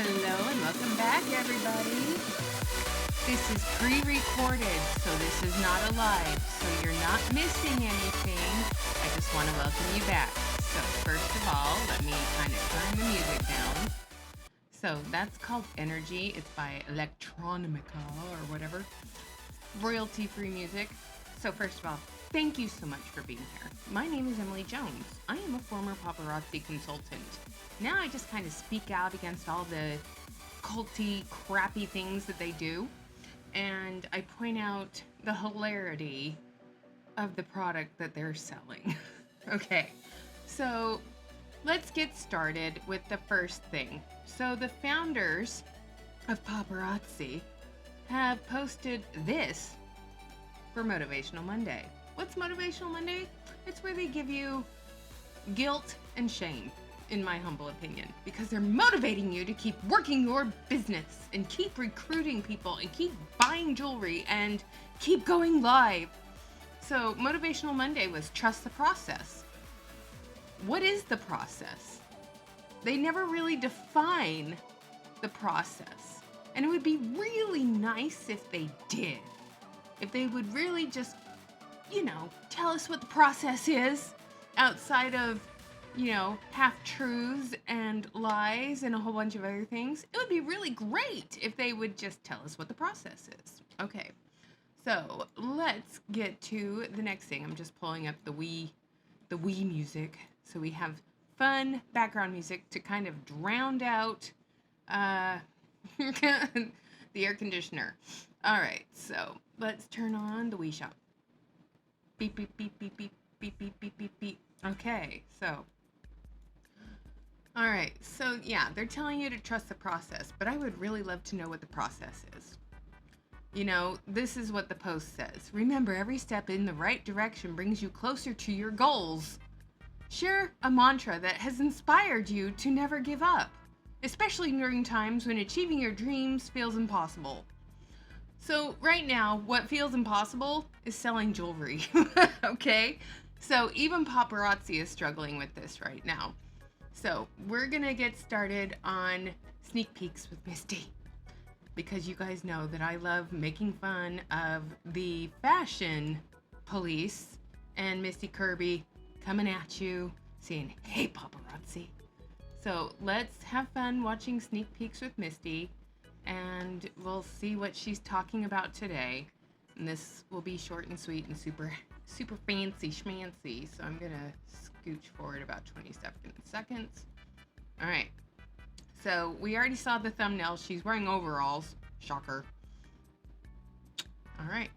Hello and welcome back, everybody. This is pre-recorded, so this is not a live, so you're not missing anything. I just want to welcome you back. So first of all, let me kind of turn the music down. So that's called Energy. It's by Electronica or whatever. Royalty-free music. So first of all, thank you so much for being here. My name is Emily Jones. I am a former paparazzi consultant. Now I just kind of speak out against all the culty, crappy things that they do. And I point out the hilarity of the product that they're selling. Okay, so let's get started with the first thing. So the founders of Paparazzi have posted this for Motivational Monday. What's Motivational Monday? It's where they give you guilt and shame, in my humble opinion, because they're motivating you to keep working your business and keep recruiting people and keep buying jewelry and keep going live. So Motivational Monday was trust the process. What is the process? They never really define the process. And it would be really nice if they did. If they would really just, tell us what the process is outside of, half-truths and lies and a whole bunch of other things. It would be really great if they would just tell us what the process is. Okay, so let's get to the next thing. I'm just pulling up the Wii music. So we have fun background music to kind of drown out the air conditioner. All right, so let's turn on the Wii shop. Beep, beep, beep, beep, beep, beep, beep, beep, beep, beep. Okay, so. All right, so yeah, they're telling you to trust the process, but I would really love to know what the process is. This is what the post says. Remember, every step in the right direction brings you closer to your goals. Share a mantra that has inspired you to never give up, especially during times when achieving your dreams feels impossible. So right now, what feels impossible is selling jewelry, okay? So even paparazzi is struggling with this right now. So we're gonna get started on sneak peeks with Misty, because you guys know that I love making fun of the fashion police and Misty Kirby coming at you saying, "Hey paparazzi." So let's have fun watching sneak peeks with Misty, and we'll see what she's talking about today. And this will be short and sweet and super fancy schmancy. So I'm gonna scooch forward about 27 seconds. All right. So we already saw the thumbnail. She's wearing overalls. Shocker. All right.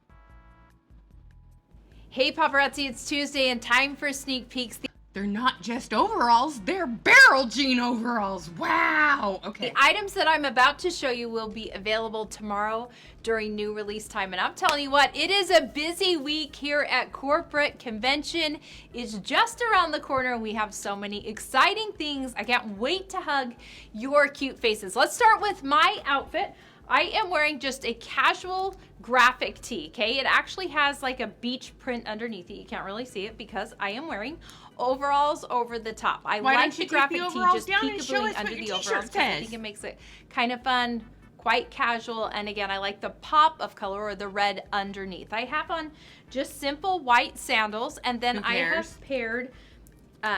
Hey paparazzi, it's Tuesday and time for sneak peeks. They're not just overalls, they're barrel jean overalls. Wow. Okay. The items that I'm about to show you will be available tomorrow during new release time. And I'm telling you what, it is a busy week here at Corporate Convention. It's just around the corner and we have so many exciting things. I can't wait to hug your cute faces. Let's start with my outfit. I am wearing just a casual graphic tee, okay? It actually has like a beach print underneath it. You can't really see it because I am wearing overalls over the top. I like the graphic tee just peekabooing under the overalls because I think it makes it kind of fun, quite casual, and again, I like the pop of color or the red underneath. I have on just simple white sandals, and then I have paired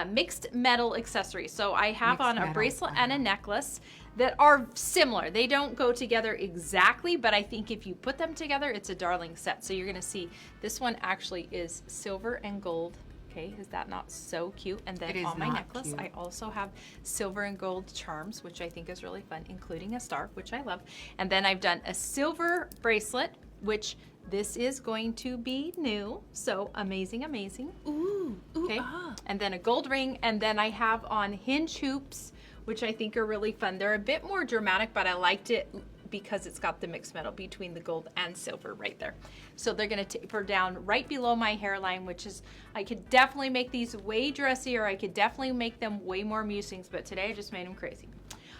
mixed metal accessories. So I have on a bracelet and a necklace that are similar. They don't go together exactly, but I think if you put them together, it's a darling set. So you're gonna see this one actually is silver and gold. Okay, is that not so cute? And then on my necklace, I also have silver and gold charms, which I think is really fun, including a star, which I love. And then I've done a silver bracelet, which this is going to be new. So amazing, amazing. Ooh, okay. And then a gold ring, and then I have on hinge hoops, which I think are really fun. They're a bit more dramatic, but I liked it because it's got the mixed metal between the gold and silver right there. So they're gonna taper down right below my hairline, which is, I could definitely make these way dressier. I could definitely make them way more musings, but today I just made them crazy.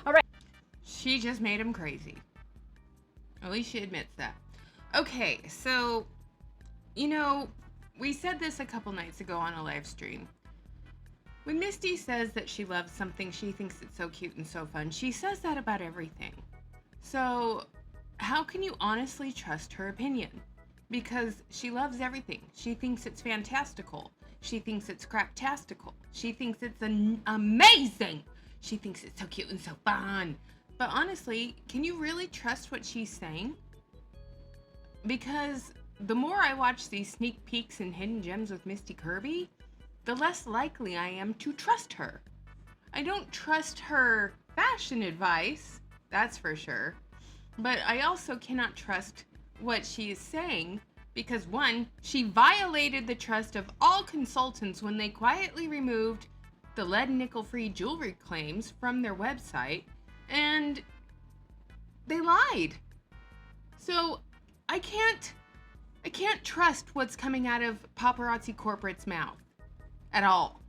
All right. She just made them crazy. At least she admits that. Okay, so, we said this a couple nights ago on a live stream. When Misty says that she loves something, she thinks it's so cute and so fun. She says that about everything. So how can you honestly trust her opinion? Because she loves everything. She thinks it's fantastical. She thinks it's craptastical. She thinks it's amazing. She thinks it's so cute and so fun. But honestly, can you really trust what she's saying? Because the more I watch these sneak peeks and hidden gems with Misty Kirby, the less likely I am to trust her. I don't trust her fashion advice, that's for sure. But I also cannot trust what she is saying because, one, she violated the trust of all consultants when they quietly removed the lead and nickel-free jewelry claims from their website, and they lied. So I can't trust what's coming out of Paparazzi Corporate's mouth at all.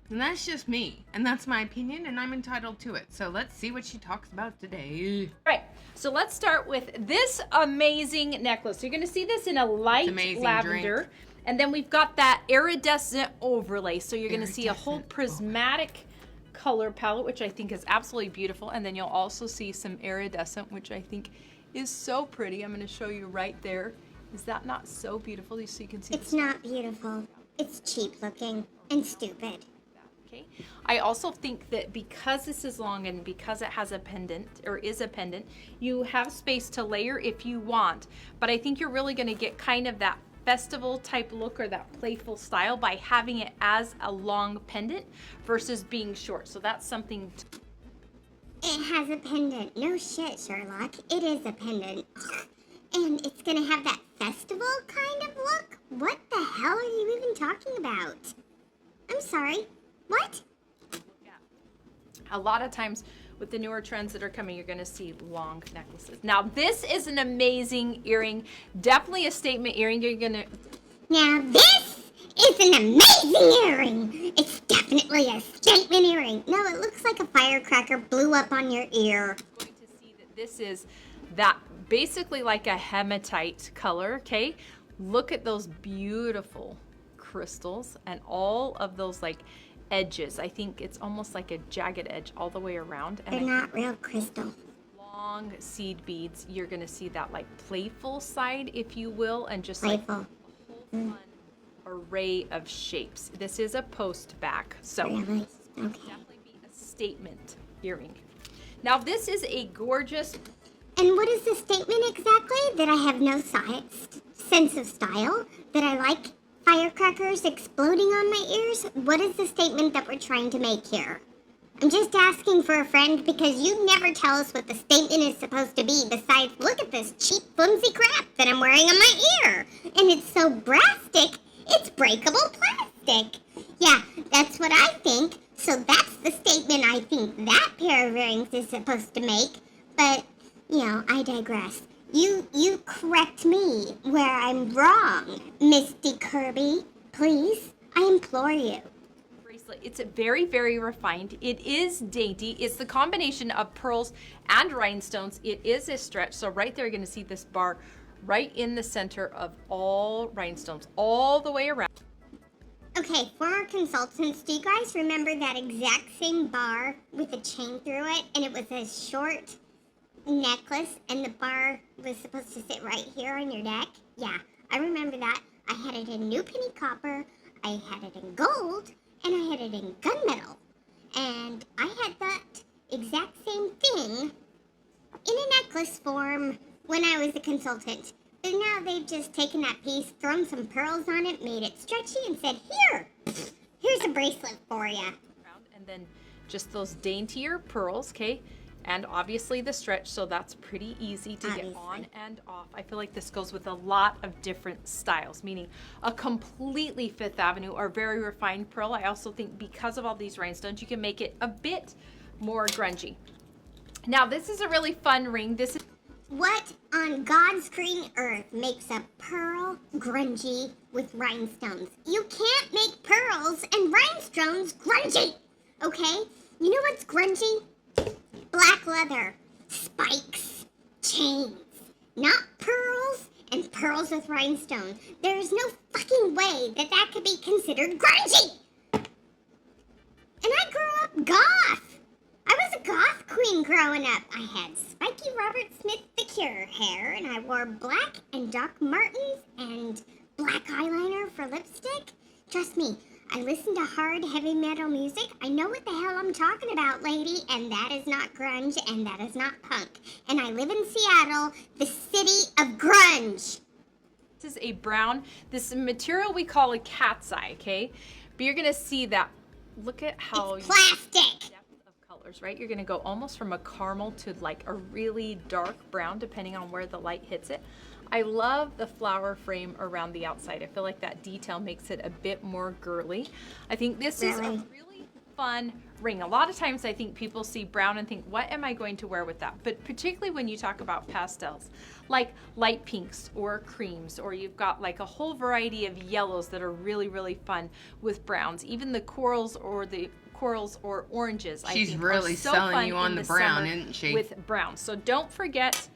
And that's just me, and that's my opinion, and I'm entitled to it. So let's see what she talks about today. Right, so let's start with this amazing necklace. So you're gonna see this in a light lavender. Drink. And then we've got that iridescent overlay. So you're gonna see a whole prismatic color palette, which I think is absolutely beautiful. And then you'll also see some iridescent, which I think is so pretty. I'm gonna show you right there. Is that not so beautiful? So you can see. It's not beautiful. It's cheap looking and stupid. Okay. I also think that because this is long and because it has a pendant, or is a pendant, you have space to layer if you want. But I think you're really gonna get kind of that festival type look or that playful style by having it as a long pendant versus being short. So that's something. It has a pendant. No shit, Sherlock. It is a pendant. And it's gonna have that festival kind of look? What the hell are you even talking about? I'm sorry. What? Yeah. A lot of times with the newer trends that are coming, you're gonna see long necklaces. Now this is an amazing earring. Definitely a statement earring. You're gonna. Now this is an amazing earring. It's definitely a statement earring. No, it looks like a firecracker blew up on your ear. You're going to see that this is that basically like a hematite color, okay? Look at those beautiful crystals and all of those like edges. I think it's almost like a jagged edge all the way around. And they're not real crystal. Long seed beads. You're gonna see that like playful side, if you will, and just playful. Like a whole fun array of shapes. This is a post back, so really? This is going to definitely be a statement earring. Now this is a gorgeous. And what is the statement exactly? That I have no sense of style? That I like firecrackers exploding on my ears? What is the statement that we're trying to make here? I'm just asking for a friend because you never tell us what the statement is supposed to be besides, look at this cheap, flimsy crap that I'm wearing on my ear. And it's so brastic, it's breakable plastic. Yeah, that's what I think. So that's the statement I think that pair of earrings is supposed to make. But, you know, I digress. You correct me where I'm wrong, Misty Kirby. Please, I implore you. Bracelet. It's very, very refined. It is dainty. It's the combination of pearls and rhinestones. It is a stretch. So right there, you're going to see this bar right in the center of all rhinestones, all the way around. Okay, former consultants, do you guys remember that exact same bar with a chain through it, and it was a short necklace, and the bar was supposed to sit right here on your neck? Yeah, I remember that. I had it in new penny copper, I had it in gold, and I had it in gunmetal. And I had that exact same thing in a necklace form when I was a consultant. But now they've just taken that piece, thrown some pearls on it, made it stretchy, and said, here's a bracelet for you. And then just those daintier pearls, okay? And obviously the stretch, so that's pretty easy to get on and off. I feel like this goes with a lot of different styles, meaning a completely Fifth Avenue or very refined pearl. I also think because of all these rhinestones, you can make it a bit more grungy. Now, this is a really fun ring. This is what on God's green earth makes a pearl grungy with rhinestones? You can't make pearls and rhinestones grungy, okay? You know what's grungy? Black leather, spikes, chains, not pearls and pearls with rhinestones. There is no fucking way that that could be considered grungy. goth. I was a goth queen growing up. I had spiky Robert Smith the Cure hair, and I wore black and Doc Martens and black eyeliner for lipstick. Trust me, I listen to hard, heavy metal music. I know what the hell I'm talking about, lady, and that is not grunge, and that is not punk. And I live in Seattle, the city of grunge. This is a brown, this material we call a cat's eye, okay? But you're gonna see that, look at how It's plastic. depth of colors, right? You're gonna go almost from a caramel to like a really dark brown, depending on where the light hits it. I love the flower frame around the outside. I feel like that detail makes it a bit more girly. I think this is a really fun ring. A lot of times I think people see brown and think, what am I going to wear with that? But particularly when you talk about pastels, like light pinks or creams, or you've got like a whole variety of yellows that are really, really fun with browns. Even the corals or oranges, I She's think really are so selling fun you on in the the brown, summer isn't she? with brown. So don't forget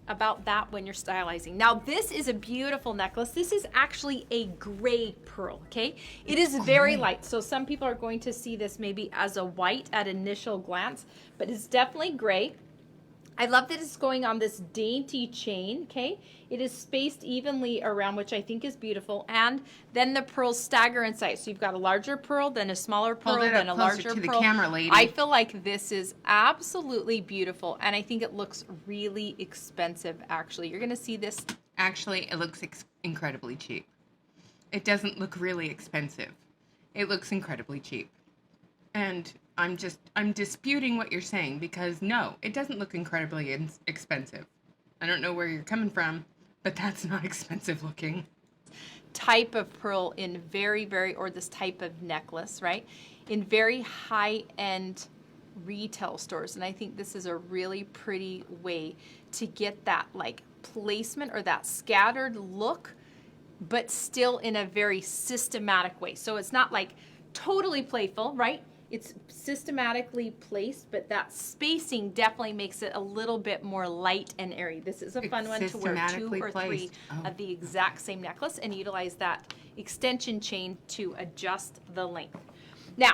about that when you're stylizing. Now this is a beautiful necklace. This is actually a gray pearl, okay? It is very light, so some people are going to see this maybe as a white at initial glance, but it's definitely gray. I love that it's going on this dainty chain, okay? It is spaced evenly around, which I think is beautiful. And then the pearls stagger in size. So you've got a larger pearl, then a smaller pearl, Hold it then up a closer larger to the pearl. camera, lady. I feel like this is absolutely beautiful. And I think it looks really expensive, actually. You're gonna see this. Actually, it looks incredibly cheap. It doesn't look really expensive. It looks incredibly cheap. And I'm disputing what you're saying, because no, it doesn't look incredibly expensive. I don't know where you're coming from, but that's not expensive looking. Type of pearl in or this type of necklace, right? In very high-end retail stores. And I think this is a really pretty way to get that like placement or that scattered look, but still in a very systematic way. So it's not like totally playful, right? It's systematically placed, but that spacing definitely makes it a little bit more light and airy. This is a fun one to wear 2 or 3 of the exact same necklace and utilize that extension chain to adjust the length. Now,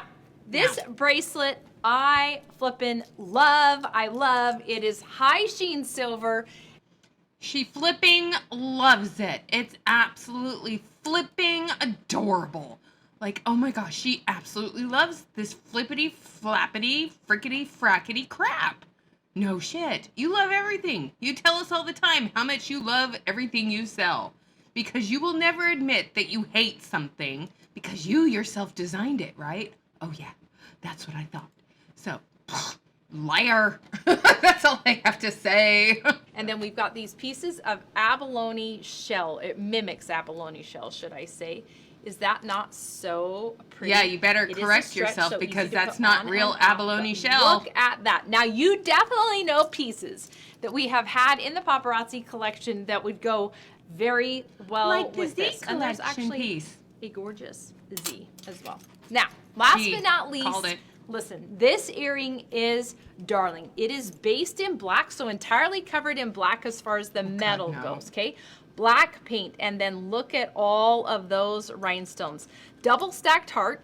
this bracelet I flippin' love. I love. It is high sheen silver. She flipping loves it. It's absolutely flipping adorable. Like, oh my gosh, she absolutely loves this flippity, flappity, frickety, frackety crap. No shit. You love everything. You tell us all the time how much you love everything you sell. Because you will never admit that you hate something because you yourself designed it, right? Oh yeah, that's what I thought. So, liar. That's all I have to say. And then we've got these pieces of abalone shell. It mimics abalone shell, should I say. Is that not so pretty? Yeah, you better correct yourself because that's not real abalone shell. Look at that. Now, you definitely know pieces that we have had in the paparazzi collection that would go very well like the with Z this. And there's collection actually piece. a gorgeous Z as well. Now, last G, but not called least, it. listen, this earring is darling. It is based in black, so entirely covered in black as far as the metal goes, okay? Black paint, and then look at all of those rhinestones. Double stacked heart,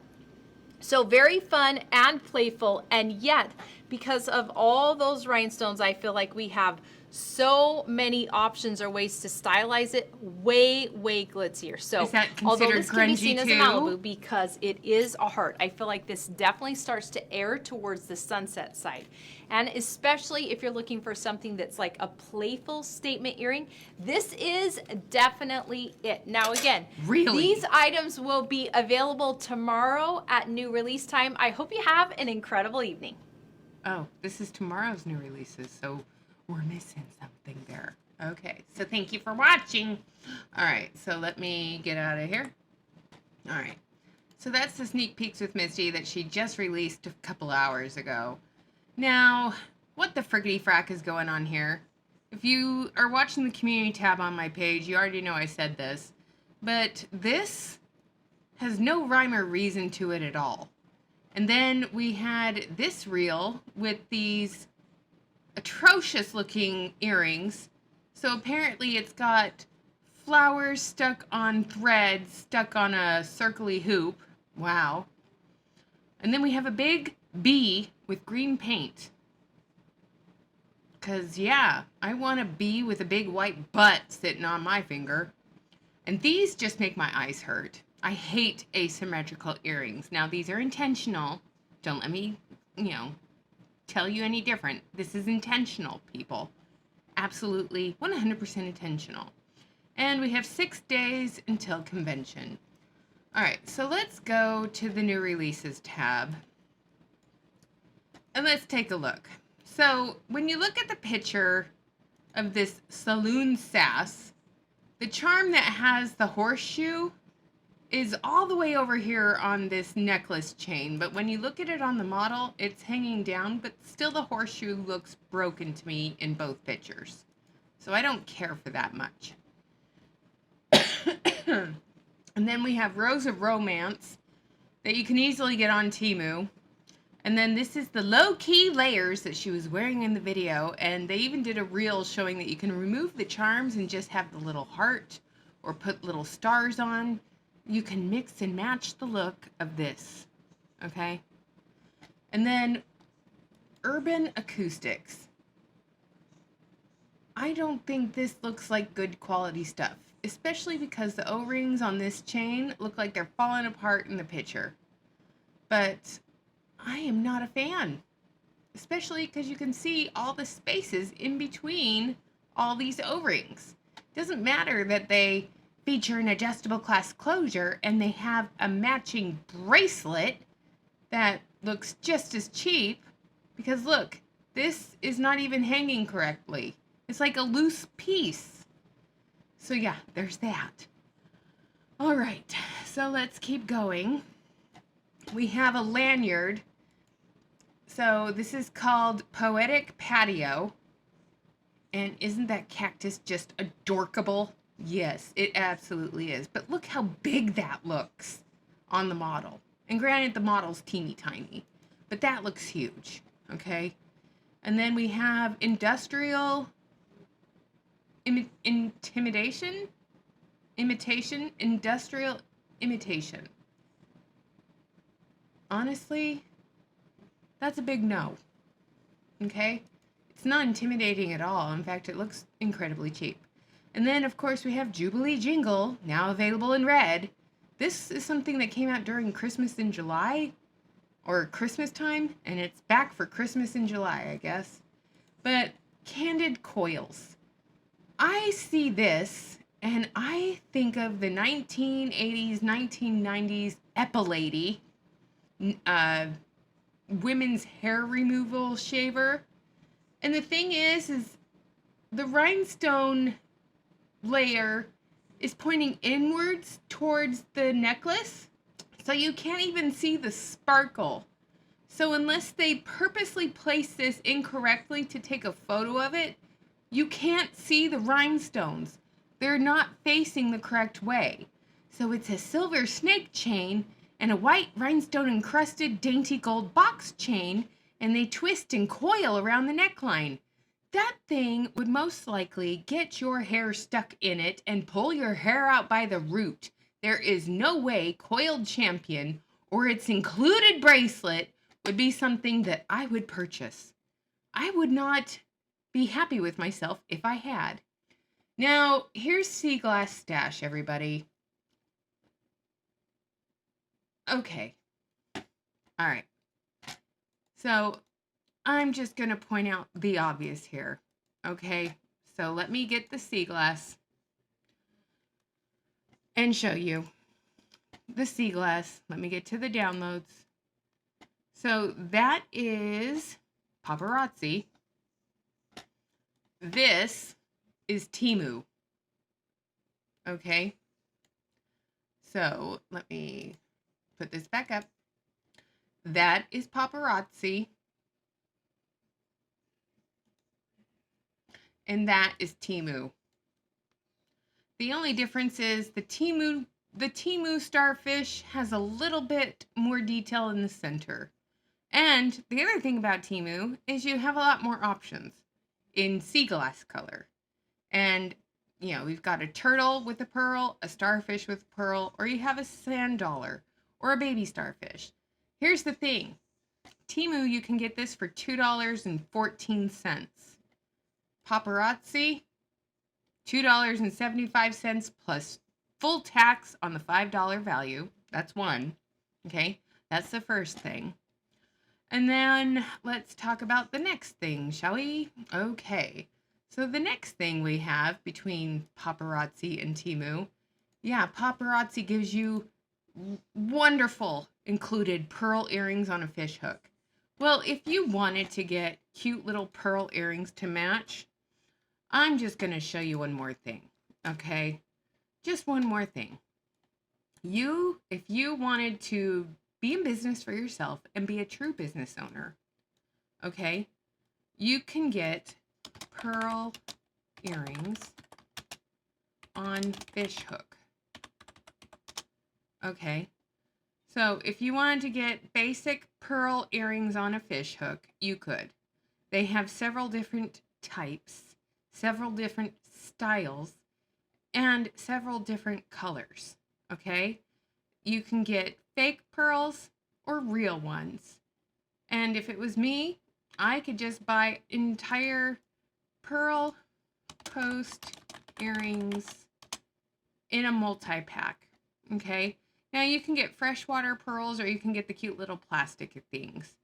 so very fun and playful, and yet because of all those rhinestones, I feel like we have so many options or ways to stylize it way glitzier. So is that although considered this can be grungy seen as a too? Malibu because it is a heart, I feel like this definitely starts to err towards the sunset side. And especially if you're looking for something that's like a playful statement earring, this is definitely it. Now again, Really? these items will be available tomorrow at new release time. I hope you have an incredible evening. Oh, this is tomorrow's new releases, so we're missing something there. Okay, so thank you for watching. All right, so let me get out of here. All right, so that's the sneak peeks with Misty that she just released a couple hours ago. Now, what the friggity frack is going on here? If you are watching the community tab on my page, you already know I said this, but this has no rhyme or reason to it at all. And then we had this reel with these atrocious looking earrings. So apparently it's got flowers stuck on threads, stuck on a circly hoop. Wow. And then we have a big bee with green paint. Because, yeah, I want a bee with a big white butt sitting on my finger. And these just make my eyes hurt. I hate asymmetrical earrings. Now, these are intentional. Don't let me, tell you any different. This is intentional, people. Absolutely 100% intentional. And we have 6 days until convention. All right, so let's go to the new releases tab. And let's take a look. So when you look at the picture of this Saloon Sass, the charm that has the horseshoe is all the way over here on this necklace chain. But when you look at it on the model, it's hanging down, but still the horseshoe looks broken to me in both pictures. So I don't care for that much. And then we have Rose of Romance that you can easily get on Teemu. And then this is the low-key layers that she was wearing in the video. And they even did a reel showing that you can remove the charms and just have the little heart or put little stars on. You can mix and match the look of this. Okay? And then Urban Acoustics. I don't think this looks like good quality stuff, especially because the O-rings on this chain look like they're falling apart in the picture. But I am not a fan, especially because you can see all the spaces in between all these O-rings. It doesn't matter that they feature an adjustable clasp closure and they have a matching bracelet that looks just as cheap, because look, this is not even hanging correctly. It's like a loose piece. So yeah, there's that. All right, so let's keep going. We have a lanyard. So this is called Poetic Patio. And isn't that cactus just adorkable? Yes, it absolutely is. But look how big that looks on the model. And granted, the model's teeny tiny, but that looks huge, okay? And then we have Industrial Imitation, Industrial Imitation. Honestly, that's a big no, okay? It's not intimidating at all. In fact, it looks incredibly cheap. And then, of course, we have Jubilee Jingle, now available in red. This is something that came out during Christmas in July, or Christmas time, and it's back for Christmas in July, I guess. But Candid Coils. I see this, and I think of the 1980s, 1990s Epilady, women's hair removal shaver. And the thing is the rhinestone layer is pointing inwards towards the necklace, so you can't even see the sparkle. So unless they purposely place this incorrectly to take a photo of it, you can't see the rhinestones. They're not facing the correct way. So it's a silver snake chain and a white rhinestone encrusted dainty gold box chain, and they twist and coil around the neckline. That thing would most likely get your hair stuck in it and pull your hair out by the root. There is no way Coiled Champion or its included bracelet would be something that I would purchase. I would not be happy with myself if I had. Now, here's Sea Glass Stash, everybody. Okay. All right. So I'm just going to point out the obvious here. Okay. So let me get the sea glass and show you the sea glass. Let me get to the downloads. So that is Paparazzi. This is Teemu. Okay. So let me put this back up. That is Paparazzi. And that is Teemu. The only difference is the Teemu starfish has a little bit more detail in the center. And the other thing about Teemu is you have a lot more options in sea glass color. And, you know, we've got a turtle with a pearl, a starfish with a pearl, or you have a sand dollar or a baby starfish. Here's the thing. Teemu, you can get this for $2.14. Paparazzi, $2.75 plus full tax on the $5 value. That's one. Okay, that's the first thing. And then let's talk about the next thing, shall we? Okay. So the next thing we have between Paparazzi and Teemu, yeah, Paparazzi gives you wonderful included pearl earrings on a fish hook. Well, if you wanted to get cute little pearl earrings to match, I'm just going to show you one more thing, okay? Just one more thing. If you wanted to be in business for yourself and be a true business owner, okay, you can get pearl earrings on fish hook. Okay, so if you wanted to get basic pearl earrings on a fish hook, you could. They have several different types, several different styles, and several different colors. Okay, you can get fake pearls or real ones. And if it was me, I could just buy entire pearl post earrings in a multi-pack. Okay, now you can get freshwater pearls or you can get the cute little plastic things.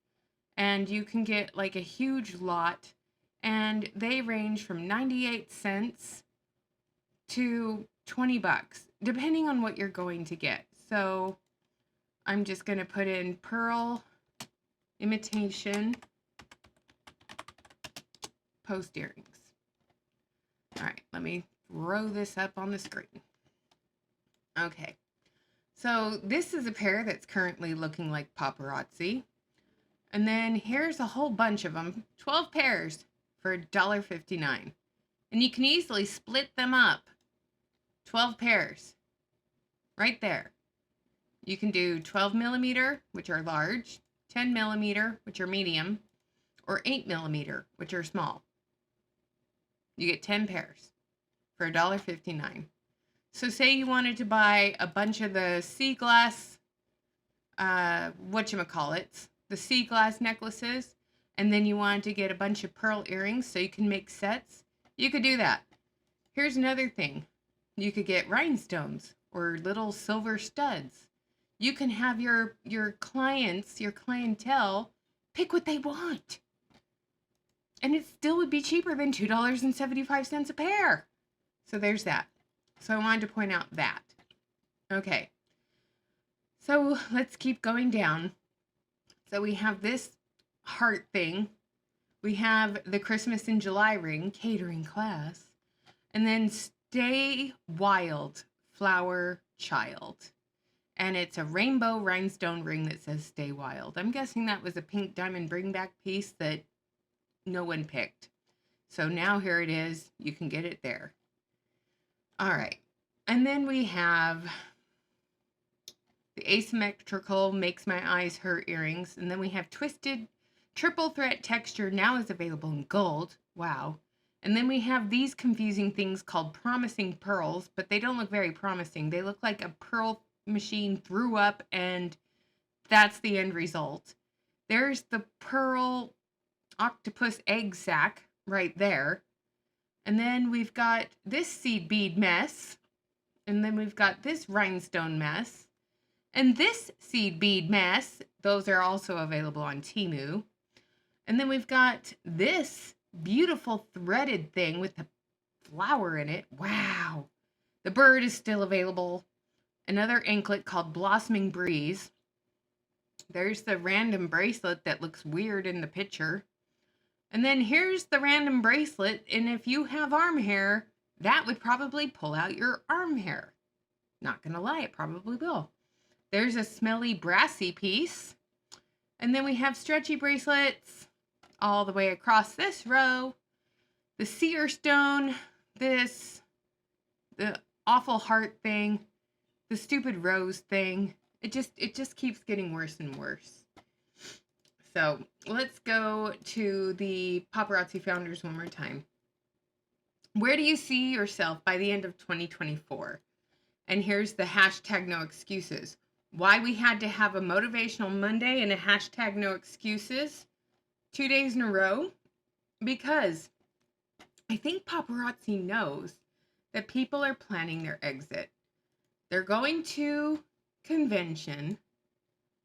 And you can get like a huge lot, and they range from 98 cents to $20, depending on what you're going to get. So I'm just going to put in pearl imitation post earrings. All right, let me throw this up on the screen. Okay, so this is a pair that's currently looking like paparazzi. And then here's a whole bunch of them, 12 pairs for $1.59. And you can easily split them up. 12 pairs. Right there. You can do 12 millimeter, which are large, 10 millimeter, which are medium, or 8 millimeter, which are small. You get 10 pairs for $1.59. So say you wanted to buy a bunch of the sea glass, the sea glass necklaces, and then you wanted to get a bunch of pearl earrings so you can make sets, you could do that. Here's another thing. You could get rhinestones or little silver studs. You can have your clients, your clientele, pick what they want. And it still would be cheaper than $2.75 a pair. So there's that. So I wanted to point out that. Okay. So let's keep going down. So we have this heart thing. We have the Christmas in July ring, catering class. And then Stay Wild Flower Child. And it's a rainbow rhinestone ring that says Stay Wild. I'm guessing that was a pink diamond bring back piece that no one picked. So now here it is. You can get it there. All right. And then we have the asymmetrical Makes My Eyes Hurt earrings. And then we have twisted triple threat texture now is available in gold. Wow. And then we have these confusing things called promising pearls, but they don't look very promising. They look like a pearl machine threw up, and that's the end result. There's the pearl octopus egg sack right there. And then we've got this seed bead mess. And then we've got this rhinestone mess. And this seed bead mess. Those are also available on Teemu. And then we've got this beautiful threaded thing with the flower in it. Wow. The bird is still available. Another anklet called Blossoming Breeze. There's the random bracelet that looks weird in the picture. And then here's the random bracelet. And if you have arm hair, that would probably pull out your arm hair. Not gonna lie, it probably will. There's a smelly brassy piece. And then we have stretchy bracelets all the way across this row. The seer stone, the awful heart thing, the stupid rose thing. It just keeps getting worse and worse. So let's go to the Paparazzi founders one more time. Where do you see yourself by the end of 2024? And here's the hashtag no excuses. why we had to have a motivational Monday and a hashtag no excuses 2 days in a row, because I think paparazzi knows that people are planning their exit. They're going to convention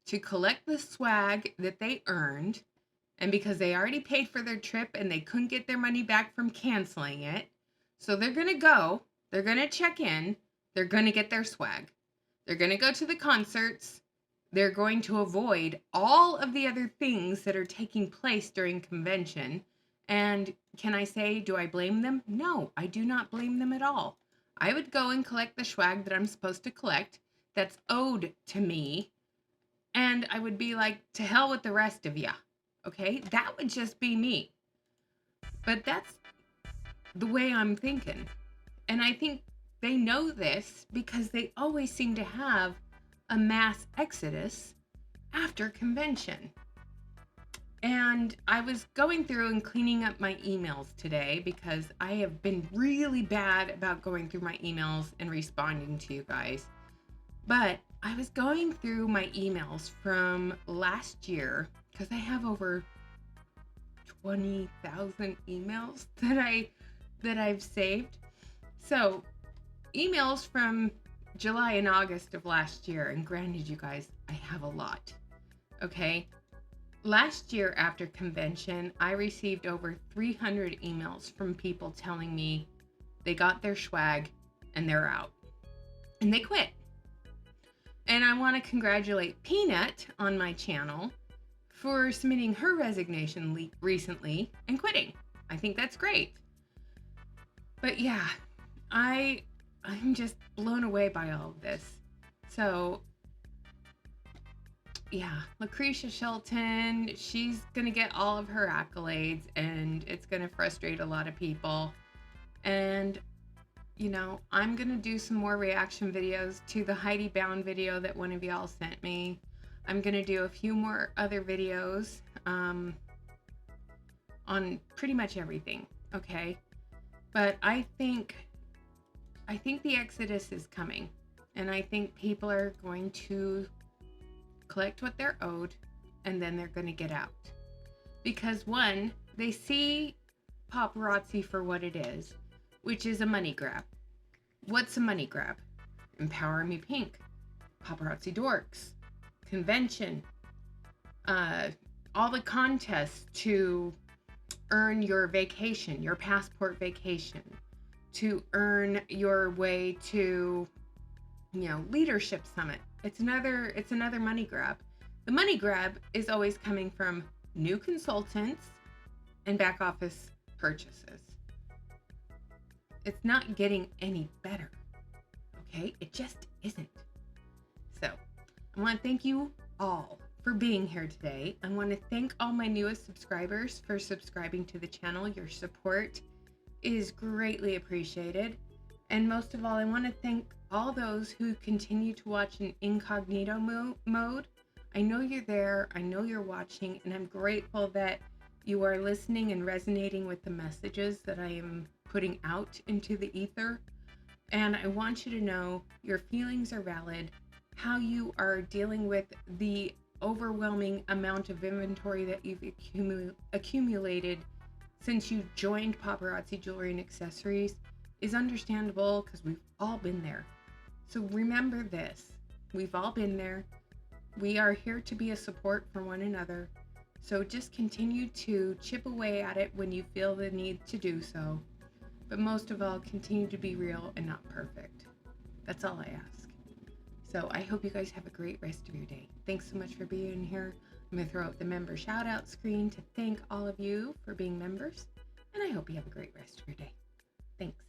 to collect the swag that they earned, and because they already paid for their trip and they couldn't get their money back from canceling it, so they're going to go, they're going to check in, they're going to get their swag. They're going to go to the concerts. They're going to avoid all of the other things that are taking place during convention. And can I say, do I blame them? No, I do not blame them at all. I would go and collect the swag that I'm supposed to collect, that's owed to me, and I would be like, to hell with the rest of ya. Okay? That would just be me. But that's the way I'm thinking. And I think they know this because they always seem to have a mass exodus after convention. And I was going through and cleaning up my emails today because I have been really bad about going through my emails and responding to you guys. But I was going through my emails from last year because I have over 20,000 emails that I've saved. So emails from July and August of last year, and granted, you guys, I have a lot. Okay. Last year after convention, I received over 300 emails from people telling me they got their swag and they're out. And they quit. And I want to congratulate Peanut on my channel for submitting her resignation recently and quitting. I think that's great. But yeah, I'm just blown away by all of this. So yeah, Lucretia Shelton, she's going to get all of her accolades, and it's going to frustrate a lot of people. And, you know, I'm going to do some more reaction videos to the Heidi Bound video that one of y'all sent me. I'm going to do a few more other videos on pretty much everything, okay? But I think the exodus is coming, and I think people are going to collect what they're owed, and then they're going to get out. Because one, they see paparazzi for what it is, which is a money grab. What's a money grab? Empower Me Pink, Paparazzi Dorks, convention, all the contests to earn your vacation, your passport vacation, to earn your way to, you know, leadership summit. It's another money grab. The money grab is always coming from new consultants and back office purchases. It's not getting any better. Okay? It just isn't. So, I want to thank you all for being here today. I want to thank all my newest subscribers for subscribing to the channel. Your support is greatly appreciated. And most of all, I want to thank all those who continue to watch in incognito mode. I know you're there, I know you're watching, and I'm grateful that you are listening and resonating with the messages that I am putting out into the ether. And I want you to know your feelings are valid, how you are dealing with the overwhelming amount of inventory that you've accumulated since you joined Paparazzi Jewelry and Accessories is understandable, because we've all been there. So remember this, we've all been there. We are here to be a support for one another. So just continue to chip away at it when you feel the need to do so. But most of all, continue to be real and not perfect. That's all I ask. So I hope you guys have a great rest of your day. Thanks so much for being here. I'm going to throw out the member shout out screen to thank all of you for being members. And I hope you have a great rest of your day. Thanks.